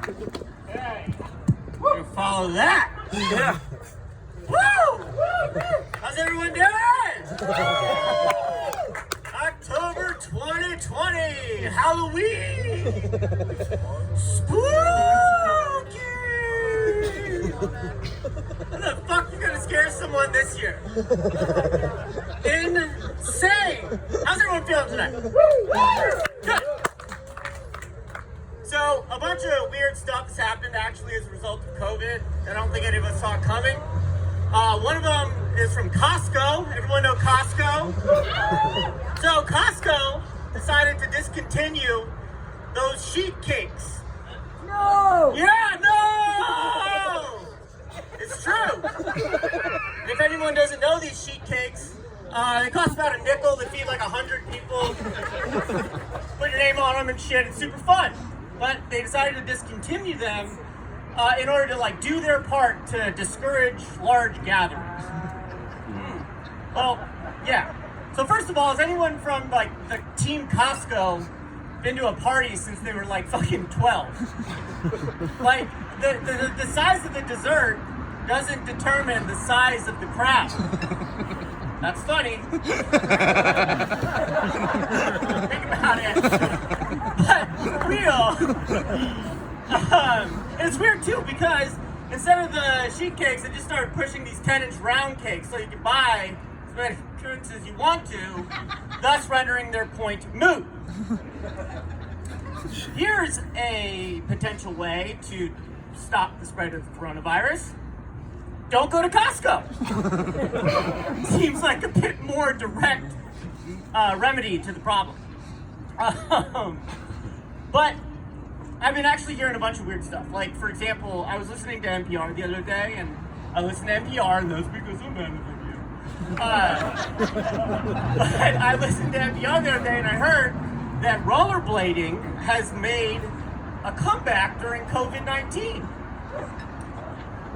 Okay. You follow that. Yeah. Woo! How's everyone doing? October 2020, Halloween. Spooky. How the fuck you gonna scare someone this year? Insane. How's everyone feeling tonight? Good. So, a bunch of weird stuff has happened actually as a result of COVID. I don't think any of us saw it coming. One of them is from Costco. Everyone know Costco? So, Costco decided to discontinue those sheet cakes. No! Yeah, no! It's true. If anyone doesn't know these sheet cakes, they cost about a nickel. They feed like 100 people. Put your name on them and shit. It's super fun. But they decided to discontinue them in order to like do their part to discourage large gatherings. Well, yeah. So first of all, has anyone from like the team Costco been to a party since they were like fucking 12? Like the size of the dessert doesn't determine the size of the crowd. That's funny. Think about it. But for real, it's weird too because instead of the sheet cakes, they just started pushing these 10-inch round cakes so you can buy as many drinks as you want to, thus rendering their point moot. Here's a potential way to stop the spread of the coronavirus. Don't go to Costco. Seems like a bit more direct remedy to the problem. But I've been actually hearing a bunch of weird stuff. Like, for example, I was listening to NPR the other day, and I listened to NPR, and that's because I'm mad at you. But I listened to NPR the other day, and I heard that rollerblading has made a comeback during COVID-19.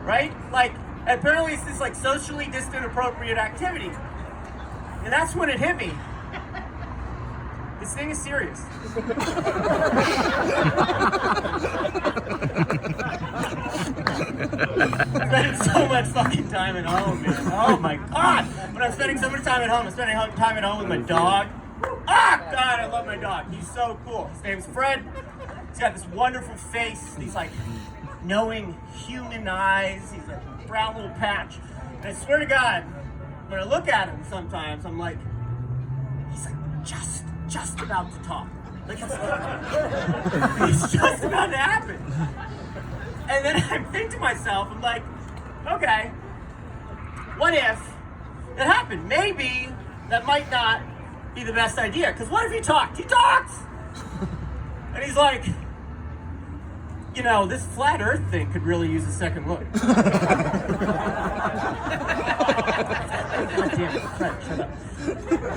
Right? Like, apparently it's this like socially distant appropriate activity. And that's when it hit me. This thing is serious. Spending so much fucking time at home, man. Oh my god! When I'm spending so much time at home, I'm spending time at home with my dog. Ah, God, I love my dog. He's so cool. His name's Fred. He's got this wonderful face. These like knowing human eyes. He's a brown little patch. And I swear to God, when I look at him sometimes, I'm like, he's like just about to talk. Like it's just about to happen. And then I think to myself, I'm like, okay, what if it happened? Maybe that might not be the best idea. Because what if he talked? He talks! And he's like, you know, this flat earth thing could really use a second look. God damn it, Fred, shut up.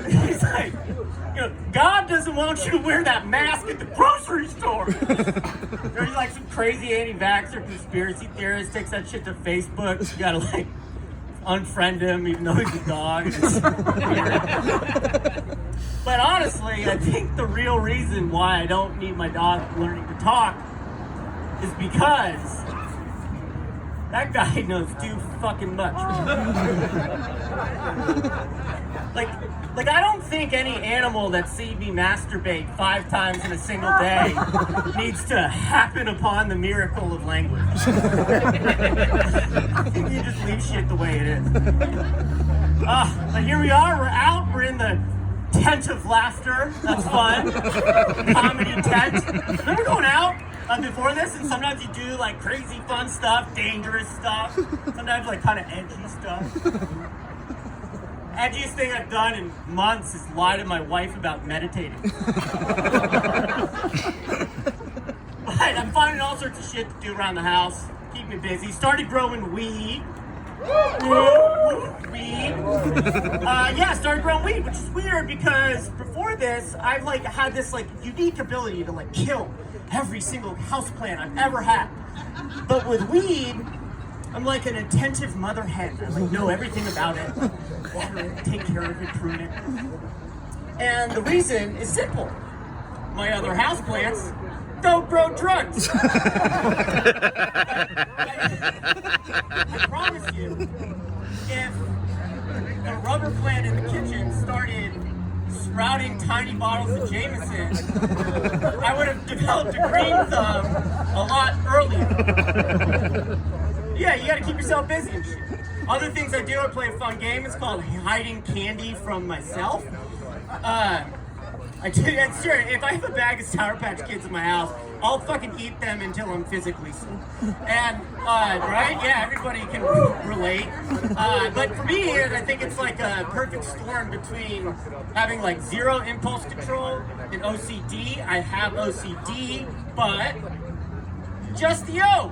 He's like, you know, God doesn't want you to wear that mask at the grocery store. Or he's like some crazy anti-vaxxer conspiracy theorist, takes that shit to Facebook. You gotta like unfriend him even though he's a dog. It's weird. But honestly, I think the real reason why I don't need my dog learning to talk is because that guy knows too fucking much. Like I don't think any animal that sees me masturbate 5 times in a single day needs to happen upon the miracle of language. I think you just leave shit the way it is. But here we are, we're out, we're in the tent of laughter. That's fun. Comedy tent. Remember going out before this, and sometimes you do like crazy fun stuff, dangerous stuff, sometimes like kind of edgy stuff. Edgiest thing I've done in months is lie to my wife about meditating. But I'm finding all sorts of shit to do around the house, keep me busy. Started growing weed. Started growing weed, which is weird because before this, I've like had this like unique ability to like kill every single houseplant I've ever had. But with weed, I'm like an attentive mother hen. I like know everything about it, water it, take care of it, prune it. And the reason is simple. My other houseplants don't grow drugs. I promise you, if the rubber plant in the kitchen started sprouting tiny bottles of Jameson, I would have developed a green thumb a lot earlier. Yeah, you gotta keep yourself busy and shit. Other things I do, I play a fun game. It's called hiding candy from myself. I do that, sure. If I have a bag of Sour Patch Kids in my house, I'll fucking eat them until I'm physically sick. And, right? Yeah, everybody can relate. But for me, I think it's like a perfect storm between having like zero impulse control and OCD. I have OCD, but just the O.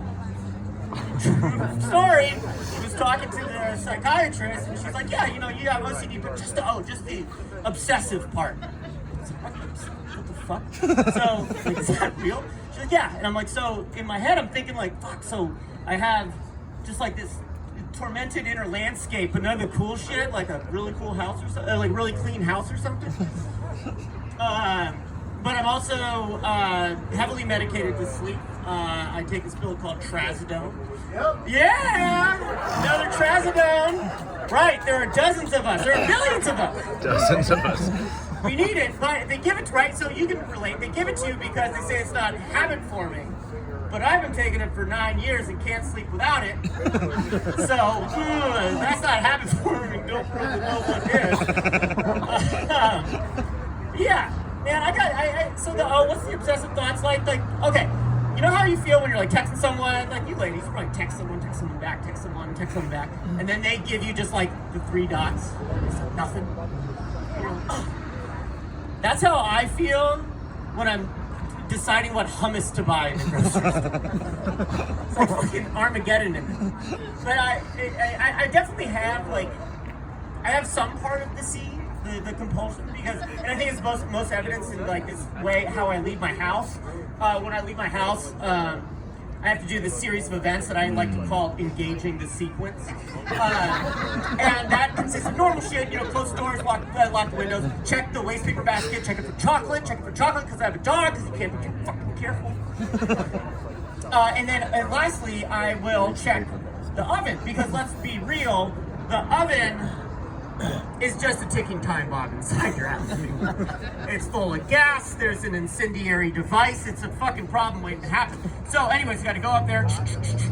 Story. I was talking to the psychiatrist, and she's like, "Yeah, you know, you have OCD, but just the O, just the obsessive part." I was like, what the fuck? So, like, is that real? She's like, "Yeah," and I'm like, so in my head, I'm thinking like, "Fuck." So I have just like this tormented inner landscape, but none of the cool shit, like a really cool house or something, like really clean house or something. But I'm also heavily medicated to sleep. I take this pill called trazodone. Yep. Yeah! Another trazodone! Right, there are dozens of us. There are millions of us. Dozens of us. We need it, but they give it, right, so you can relate. They give it to you because they say it's not habit forming. But I've been taking it for 9 years and can't sleep without it. So, that's not habit forming. Don't really know what it is. Yeah. Man, so what's the obsessive thoughts like? Like, okay, you know how you feel when you're like texting someone, like you ladies, you probably text someone back, text someone back, and then they give you just like the 3 dots, it's like nothing. You're like, oh. That's how I feel when I'm deciding what hummus to buy in the grocery store. It's like fucking Armageddon in it. But I definitely have like, I have some part of the C. The compulsion, because, and I think it's most evidence in like this way how I leave my house. When I leave my house, I have to do this series of events that I like to call engaging the sequence, and that consists of normal shit. You know, close doors, lock the windows, check the waste paper basket, check it for chocolate because I have a dog, because you can't be fucking careful. And lastly, I will check the oven, because let's be real, the oven is just a ticking time bomb inside your house. It's full of gas, there's an incendiary device, it's a fucking problem waiting to happen. So anyways, you gotta go up there,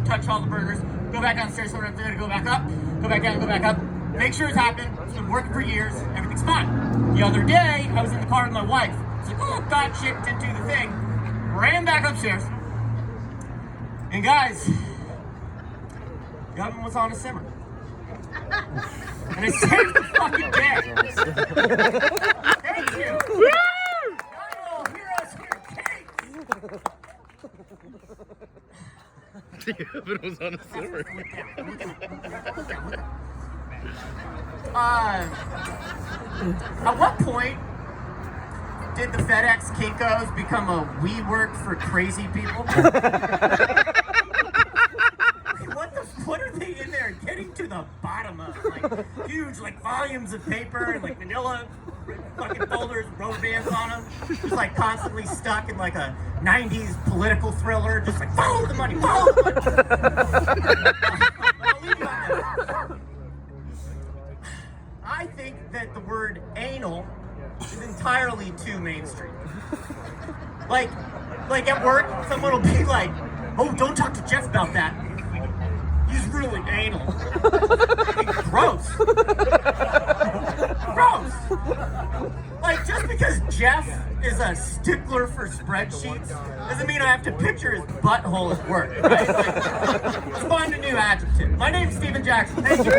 touch all the burners, go back downstairs, so we're gonna go back up, go back down, go back up, make sure it's happened, it's been working for years, everything's fine. The other day, I was in the car with my wife. It's like, oh god, shit, didn't do the thing. Ran back upstairs. And guys, the oven was on a simmer. And I saved the fucking day. Thank you. Woo! NoHo, heroes here, cakes. The oven was on a simmer. At what point did the FedEx Kinkos become a we work for crazy people? What are they in there getting to the bottom of? Like huge, like volumes of paper and like manila fucking folders, rubber bands on them, just like constantly stuck in like a 90s political thriller, just like follow the money, follow the money. I'll leave you on that. I think that the word anal is entirely too mainstream. Like at work, someone will be like, "Oh, don't talk to Jeff about that. He's really anal." Gross. Gross. Like, just because Jeff is a stickler for spreadsheets doesn't mean I have to picture his butthole at work, right? Like, let's find a new adjective. My name's Steven Jackson. Thank you.